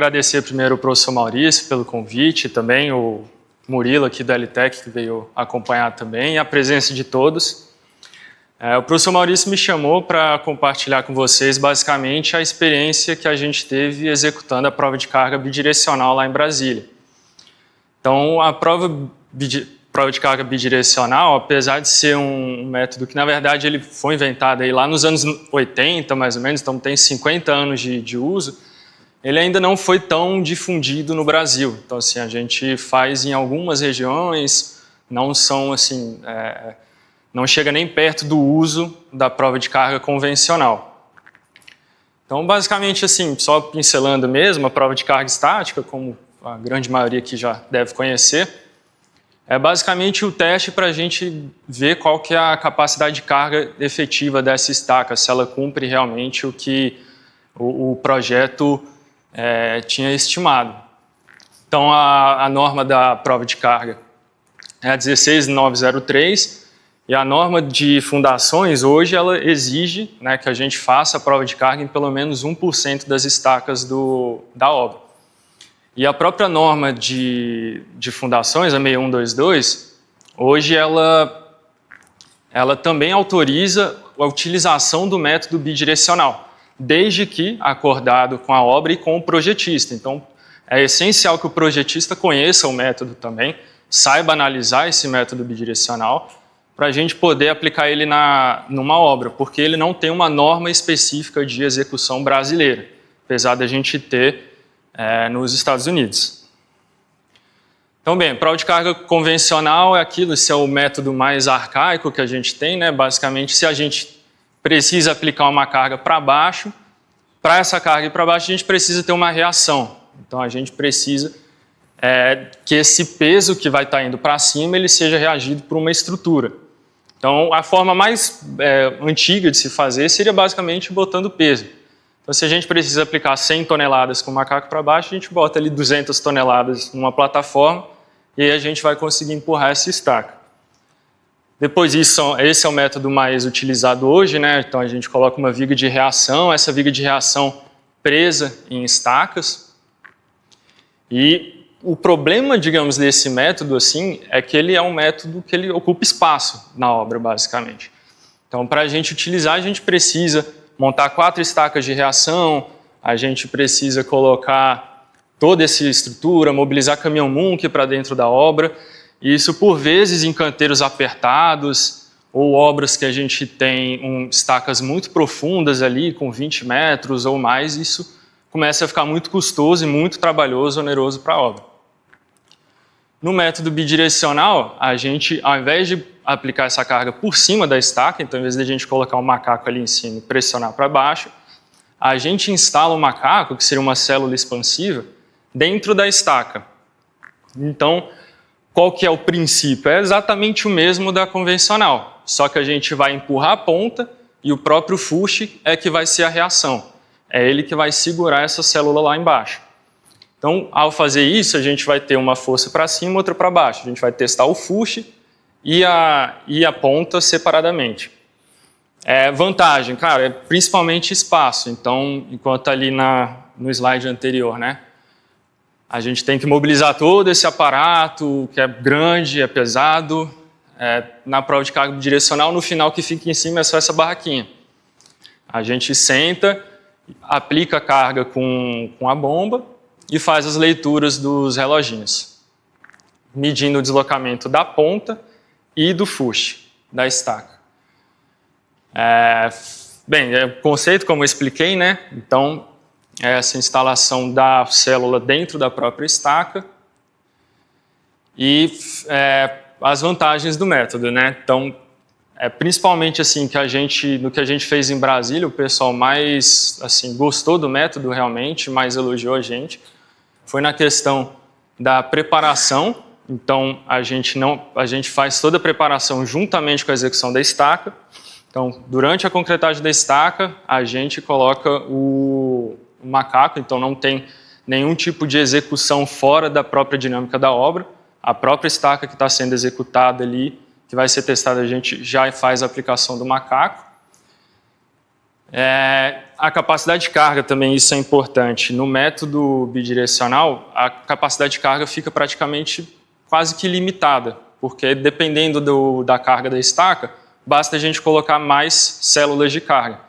Agradecer primeiro ao professor Maurício pelo convite, também o Murilo aqui do LTEC que veio acompanhar também, e a presença de todos. O professor Maurício me chamou para compartilhar com vocês basicamente a experiência que a gente teve executando a prova de carga bidirecional lá em Brasília. Então, a prova de carga bidirecional, apesar de ser um método que, na verdade, ele foi inventado aí lá nos anos 80, mais ou menos, então tem 50 anos de uso, ele ainda não foi tão difundido no Brasil. Então, assim, a gente faz em algumas regiões, não são, assim, não chega nem perto do uso da prova de carga convencional. Então, basicamente, assim, só pincelando mesmo, a prova de carga estática, como a grande maioria aqui já deve conhecer, é basicamente o teste para a gente ver qual que é a capacidade de carga efetiva dessa estaca, se ela cumpre realmente o que o projeto tinha estimado. Então, a norma da prova de carga é a 16903 e a norma de fundações hoje ela exige, né, que a gente faça a prova de carga em pelo menos 1% das estacas da obra. E a própria norma de fundações, a 6122, hoje ela também autoriza a utilização do método bidirecional, desde que acordado com a obra e com o projetista. Então, é essencial que o projetista conheça o método também, saiba analisar esse método bidirecional, para a gente poder aplicar ele numa obra, porque ele não tem uma norma específica de execução brasileira, apesar da gente ter nos Estados Unidos. Então, bem, prova de carga convencional é aquilo, esse é o método mais arcaico que a gente tem, né? Basicamente, se a gente precisa aplicar uma carga para baixo, para essa carga ir para baixo, a gente precisa ter uma reação. Então, a gente precisa que esse peso que vai estar indo para cima, ele seja reagido por uma estrutura. Então, a forma mais antiga de se fazer seria basicamente botando peso. Então, se a gente precisa aplicar 100 toneladas com o macaco para baixo, a gente bota ali 200 toneladas numa plataforma e aí a gente vai conseguir empurrar essa estaca. Depois disso, esse é o método mais utilizado hoje, né? Então, a gente coloca uma viga de reação, essa viga de reação presa em estacas. E o problema, digamos, desse método, assim, é que ele é um método que ele ocupa espaço na obra, basicamente. Então, para a gente utilizar, a gente precisa montar 4 estacas de reação, a gente precisa colocar toda essa estrutura, mobilizar caminhão Munk para dentro da obra. E isso, por vezes, em canteiros apertados ou obras que a gente tem estacas muito profundas ali, com 20 metros ou mais, isso começa a ficar muito custoso e muito trabalhoso, oneroso para a obra. No método bidirecional, a gente, ao invés de aplicar essa carga por cima da estaca, então, ao invés de a gente colocar um macaco ali em cima e pressionar para baixo, a gente instala um macaco, que seria uma célula expansiva, dentro da estaca. Então, qual que é o princípio? É exatamente o mesmo da convencional, só que a gente vai empurrar a ponta e o próprio fuste é que vai ser a reação. É ele que vai segurar essa célula lá embaixo. Então, ao fazer isso, a gente vai ter uma força para cima e outra para baixo. A gente vai testar o fuste e a ponta separadamente. Vantagem, cara, é principalmente espaço. Então, enquanto ali no slide anterior, né? A gente tem que mobilizar todo esse aparato, que é grande, é pesado. Na prova de carga bidirecional, no final que fica em cima é só essa barraquinha. A gente senta, aplica a carga com a bomba e faz as leituras dos reloginhos, medindo o deslocamento da ponta e do fuste da estaca. Bem, o conceito, como eu expliquei, né? Então, essa instalação da célula dentro da própria estaca e as vantagens do método, né? Então, principalmente assim no que a gente fez em Brasília, o pessoal mais assim gostou do método realmente, mais elogiou a gente, foi na questão da preparação. Então, a gente faz toda a preparação juntamente com a execução da estaca. Então, durante a concretagem da estaca, a gente coloca o macaco, então não tem nenhum tipo de execução fora da própria dinâmica da obra. A própria estaca que está sendo executada ali, que vai ser testada, a gente já faz a aplicação do macaco. A capacidade de carga também, isso é importante. No método bidirecional, a capacidade de carga fica praticamente quase que limitada, porque dependendo da carga da estaca, basta a gente colocar mais células de carga.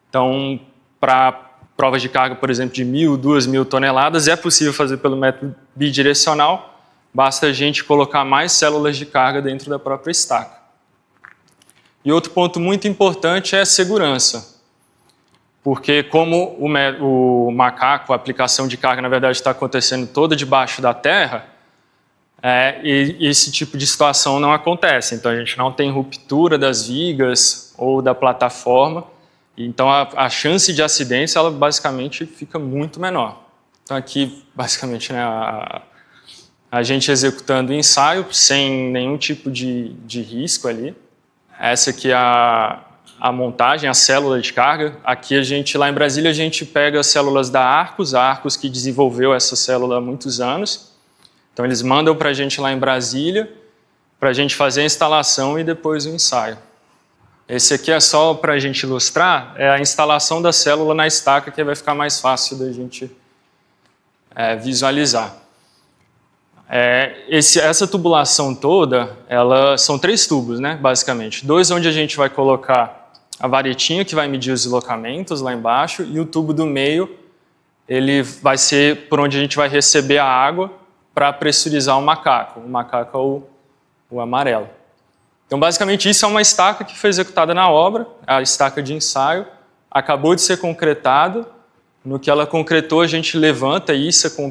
Então, para provas de carga, por exemplo, de 1.000, 2.000 toneladas, é possível fazer pelo método bidirecional, basta a gente colocar mais células de carga dentro da própria estaca. E outro ponto muito importante é a segurança. Porque como o macaco, a aplicação de carga, na verdade, está acontecendo toda debaixo da terra, e esse tipo de situação não acontece. Então, a gente não tem ruptura das vigas ou da plataforma. Então, a chance de acidência, ela basicamente fica muito menor. Então, aqui, basicamente, né, a gente executando o ensaio sem nenhum tipo de risco ali. Essa aqui é a montagem, a célula de carga. Aqui lá em Brasília, a gente pega as células da Arcos, a Arcos que desenvolveu essa célula há muitos anos. Então, eles mandam para a gente lá em Brasília, para a gente fazer a instalação e depois o ensaio. Esse aqui é só para a gente ilustrar, é a instalação da célula na estaca, que vai ficar mais fácil da gente visualizar. Essa tubulação toda, são 3 tubos, né, basicamente. 2 onde a gente vai colocar a varetinha que vai medir os deslocamentos lá embaixo, e o tubo do meio, ele vai ser por onde a gente vai receber a água para pressurizar o macaco. O macaco é o amarelo. Então, basicamente, isso é uma estaca que foi executada na obra, a estaca de ensaio, acabou de ser concretado. No que ela concretou, a gente levanta isso com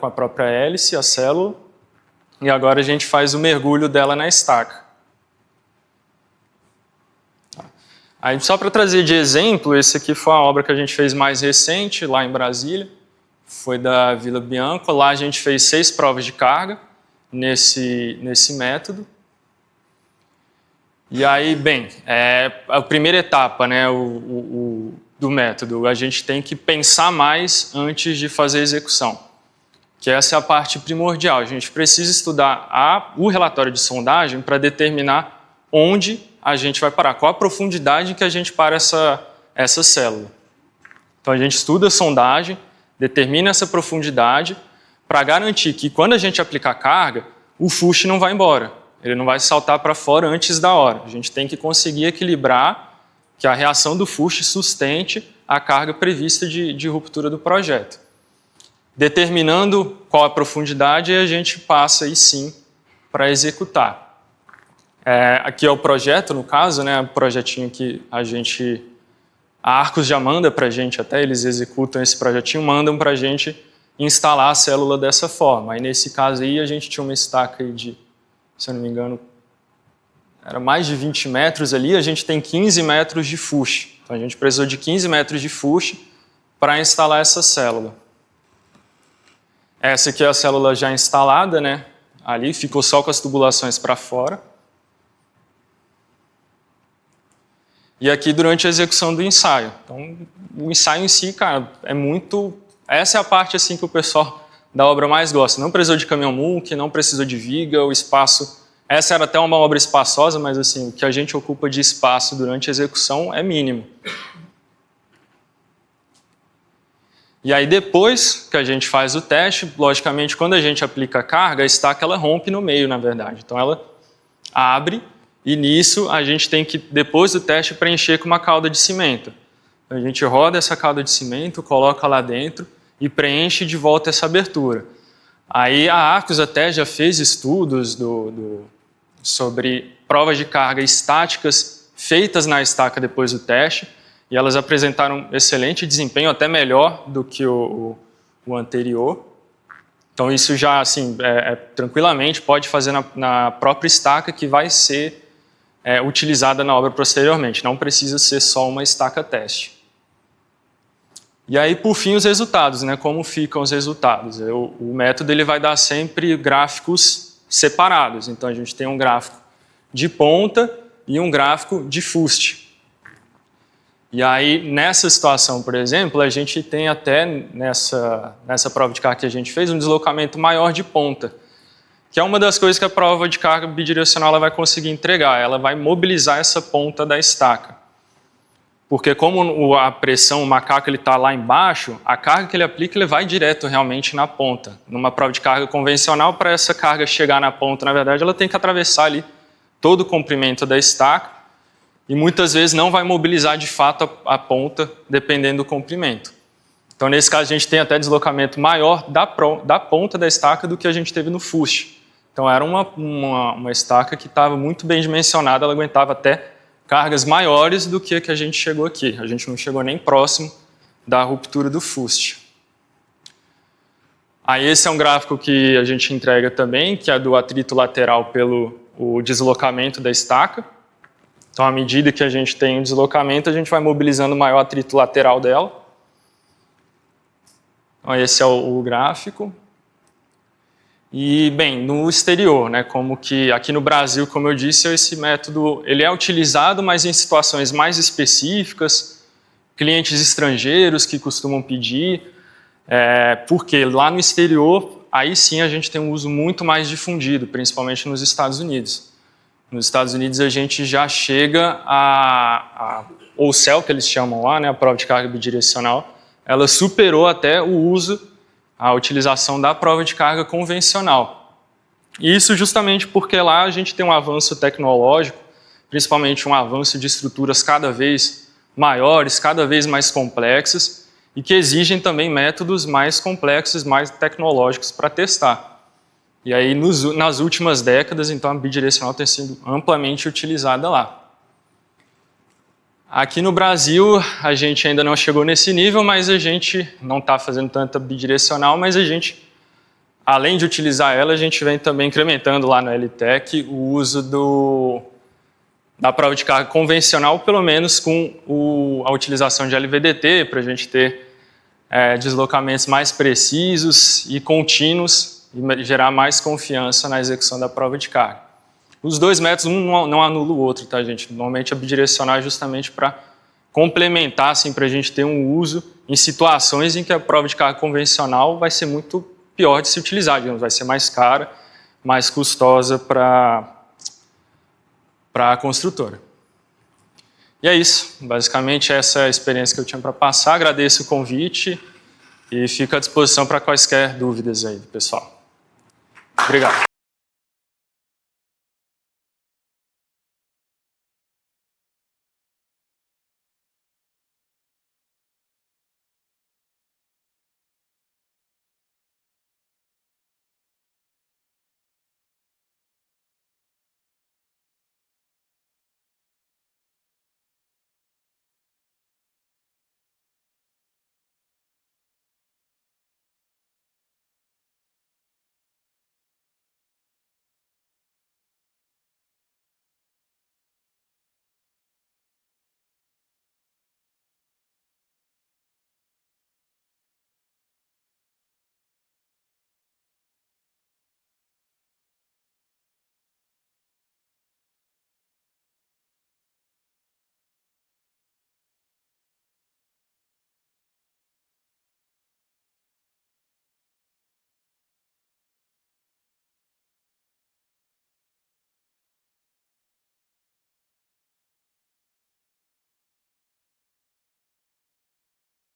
a própria hélice, a célula, e agora a gente faz o mergulho dela na estaca. Aí, só para trazer de exemplo, esse aqui foi a obra que a gente fez mais recente, lá em Brasília, foi da Vila Bianco. Lá a gente fez 6 provas de carga nesse método. E aí, bem, a primeira etapa, né, do método, a gente tem que pensar mais antes de fazer a execução, que essa é a parte primordial. A gente precisa estudar o relatório de sondagem para determinar onde a gente vai parar, qual a profundidade em que a gente para essa célula. Então, a gente estuda a sondagem, determina essa profundidade para garantir que, quando a gente aplicar carga, o fuste não vai embora. Ele não vai saltar para fora antes da hora. A gente tem que conseguir equilibrar que a reação do fuste sustente a carga prevista de ruptura do projeto. Determinando qual a profundidade, a gente passa aí sim para executar. Aqui é o projeto, no caso, né, o projetinho que a Arcos já manda para a gente, até eles executam esse projetinho, mandam para a gente instalar a célula dessa forma. Aí, nesse caso aí, a gente tinha uma estaca aí de, se eu não me engano, era mais de 20 metros ali, a gente tem 15 metros de fuste. Então, a gente precisou de 15 metros de fuste para instalar essa célula. Essa aqui é a célula já instalada, né? Ali, ficou só com as tubulações para fora. E aqui durante a execução do ensaio. Então, o ensaio em si, cara, essa é a parte assim que o pessoal da obra mais gosta. Não precisou de caminhão mulk, não precisou de viga, o espaço... Essa era até uma obra espaçosa, mas assim, o que a gente ocupa de espaço durante a execução é mínimo. E aí, depois que a gente faz o teste, logicamente, quando a gente aplica a carga, a estaca ela rompe no meio, na verdade. Então, ela abre e, nisso, a gente tem que, depois do teste, preencher com uma calda de cimento. Então, a gente roda essa calda de cimento, coloca lá dentro e preenche de volta essa abertura. Aí, a Arcos até já fez estudos sobre provas de carga estáticas feitas na estaca depois do teste, e elas apresentaram excelente desempenho, até melhor do que o anterior. Então, isso já, assim, tranquilamente pode fazer na própria estaca que vai ser utilizada na obra posteriormente. Não precisa ser só uma estaca teste. E aí, por fim, os resultados, né? Como ficam os resultados? O método ele vai dar sempre gráficos separados. Então, a gente tem um gráfico de ponta e um gráfico de fuste. E aí, nessa situação, por exemplo, a gente tem até nessa prova de carga que a gente fez um deslocamento maior de ponta, que é uma das coisas que a prova de carga bidirecional ela vai conseguir entregar. Ela vai mobilizar essa ponta da estaca. porque como a pressão, o macaco está lá embaixo, a carga que ele aplica ele vai direto realmente na ponta. Numa prova de carga convencional, para essa carga chegar na ponta, na verdade, ela tem que atravessar ali todo o comprimento da estaca e muitas vezes não vai mobilizar de fato a ponta, dependendo do comprimento. Então, nesse caso, a gente tem até deslocamento maior da ponta da estaca do que a gente teve no fuste. Então, era uma estaca que estava muito bem dimensionada, ela aguentava até cargas maiores do que a gente chegou aqui. A gente não chegou nem próximo da ruptura do fuste. Aí, esse é um gráfico que a gente entrega também, que é do atrito lateral pelo deslocamento da estaca. Então, à medida que a gente tem o deslocamento, a gente vai mobilizando o maior atrito lateral dela. Então, esse é o gráfico. E, bem, no exterior, né, como que aqui no Brasil, como eu disse, esse método ele é utilizado, mas em situações mais específicas, clientes estrangeiros que costumam pedir, porque lá no exterior, aí sim a gente tem um uso muito mais difundido, principalmente nos Estados Unidos. Nos Estados Unidos a gente já chega ou CEL, que eles chamam lá, né, a prova de carga bidirecional, ela superou até o uso, a utilização da prova de carga convencional. E isso justamente porque lá a gente tem um avanço tecnológico, principalmente um avanço de estruturas cada vez maiores, cada vez mais complexas, e que exigem também métodos mais complexos, mais tecnológicos para testar. E aí, nas últimas décadas, então, a bidirecional tem sido amplamente utilizada lá. Aqui no Brasil, a gente ainda não chegou nesse nível, mas a gente não está fazendo tanta bidirecional, mas a gente, além de utilizar ela, a gente vem também incrementando lá no LTEC o uso da prova de carga convencional, pelo menos com a utilização de LVDT, para a gente ter deslocamentos mais precisos e contínuos e gerar mais confiança na execução da prova de carga. Os dois métodos, um não anula o outro, tá, gente? Normalmente a bidirecional é justamente para complementar, assim, para a gente ter um uso em situações em que a prova de carga convencional vai ser muito pior de se utilizar, digamos, vai ser mais cara, mais custosa para a construtora. E é isso, basicamente essa é a experiência que eu tinha para passar. Agradeço o convite e fico à disposição para quaisquer dúvidas aí do pessoal. Obrigado.